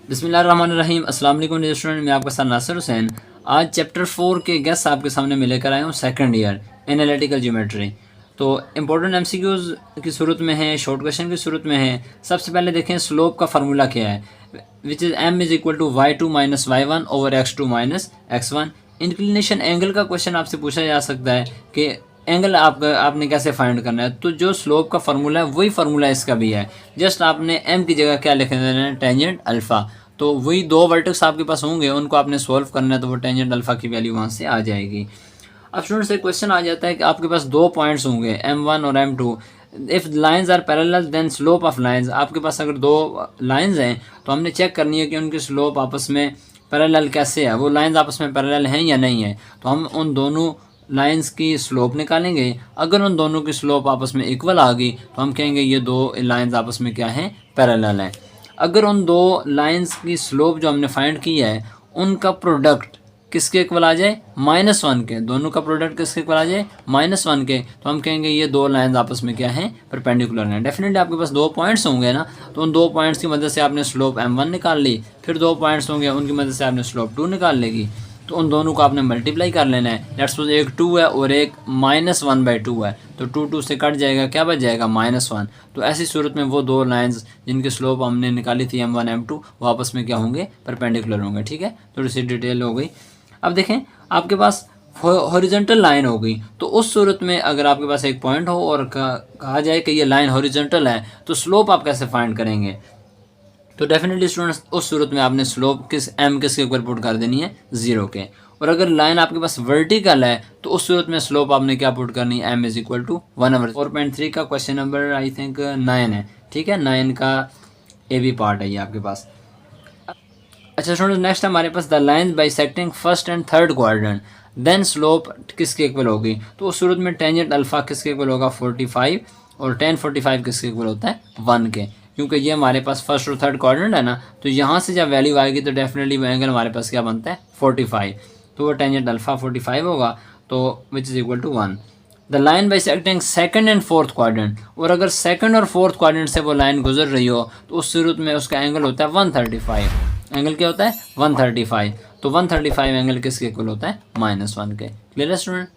बिस्मिल्लाहिर्रहमानिर्रहीम। अस्सलाम वालेकुम स्टूडेंट, मैं आपका साथ नासिर हुसैन। आज चैप्टर 4 के गेस्ट आपके सामने मैं लेकर आया हूँ सेकंड ईयर एनालिटिकल ज्योमेट्री। तो इंपॉर्टेंट एमसीक्यूज़ की सूरत में है, शॉर्ट क्वेश्चन की सूरत में है। सबसे पहले देखें स्लोप का फार्मूला क्या है, which is m is equal to y2 minus y1 over x2 minus x1। Inclination angle का क्वेश्चन आपसे पूछा जा सकता है कि एंगल आपने कैसे फाइंड करना है। तो जो स्लोप का फार्मूला है वही फार्मूला इसका भी है। जस्ट आपने m की जगह क्या लिख देना है, टेंजेंट अल्फ़ा। तो वही दो वर्टेक्स आपके पास होंगे, उनको आपने सॉल्व करना है, तो वो टेंजेंट अल्फ़ा की वैल्यू वहाँ से आ जाएगी। अब स्टूडेंट से क्वेश्चन आ जाता है कि आपके पास दो पॉइंट्स होंगे m1 और m2। If lines are parallel then slope of lines. आपके पास अगर दो लाइंस हैं तो हमने चेक करनी है कि उनकी स्लोप आपस में पैरेलल कैसे है, वो लाइंस आपस में पैरेलल हैं या नहीं है। तो हम उन दोनों लाइंस की स्लोप निकालेंगे। अगर उन दोनों की स्लोप आपस में इक्वल आ गई तो हम कहेंगे ये दो लाइंस आपस में क्या हैं, पैरेलल हैं। अगर उन दो लाइंस की स्लोप जो हमने फाइंड की है उनका प्रोडक्ट किसके इक्वल आ जाए, -1 के, दोनों का प्रोडक्ट किसके इक्वल आ जाए, -1 के, तो हम कहेंगे ये दो लाइंस आपस में क्या हैं, परपेंडिकुलर हैं। डेफिनेटली आपके पास दो पॉइंट्स होंगे ना, तो उन दो पॉइंट्स की मदद से आपने स्लोप m1 निकाल ली, फिर दो पॉइंट्स होंगे उनकी मदद से आपने स्लोप 2 निकाल लेगी। तो उन दोनों को आपने मल्टीप्लाई कर लेना है। लेट्स सपोज एक 2 है और एक -1/2 है, तो 2 से कट जाएगा, क्या बच जाएगा, -1। तो ऐसी सूरत में वो दो लाइंस जिनकी स्लोप हमने निकाली थी m1 m2 वो आपस में क्या होंगे, परपेंडिकुलर होंगे। ठीक है, थोड़ी सी डिटेल हो गई। अब देखें आपके पास हॉरिजॉन्टल लाइन हो गई, तो उस सूरत में अगर आपके पास एक पॉइंट हो और कहा जाए कि ये लाइन हॉरिजॉन्टल है तो स्लोप आप कैसे फाइंड करेंगे। तो डेफिनेटली स्टूडेंट्स उस सूरत में आपने स्लोप किसके ऊपर पुट कर देनी है, 0 के। और अगर लाइन आपके पास वर्टिकल है तो उस सूरत में स्लोप आपने क्या पुट करनी है, m इज़ इक्वल टू 1/। 4.3 का क्वेश्चन नंबर आई थिंक 9 है। ठीक है, 9 का ए बी पार्ट है ये आपके पास। अच्छा स्टूडेंट, नेक्स्ट हमारे पास the line bisecting first and third quadrant then slope किसके इक्वल होगी। तो उस सूरत में टेंजेंट अल्फ़ा किसके इक्वल होगा, 45, और tan 45 किसके इक्वल होता है, 1 के। क्योंकि ये हमारे पास फर्स्ट और थर्ड क्वाड्रेंट है ना, तो यहाँ से जब वैल्यू आएगी तो डेफिनेटली वो एंगल हमारे पास क्या बनता है, 45। तो वो टेंजेंट अल्फ़ा 45 होगा, तो which is equal to 1। The line bisecting second and fourth quadrant, और अगर सेकंड और फोर्थ क्वाड्रेंट से वो लाइन गुजर रही हो तो उस सूरत में उसका एंगल होता है 135। एंगल क्या होता है, 135। तो 135 एंगल किसके इक्वल होता है, -1 के। क्लियर है स्टूडेंट।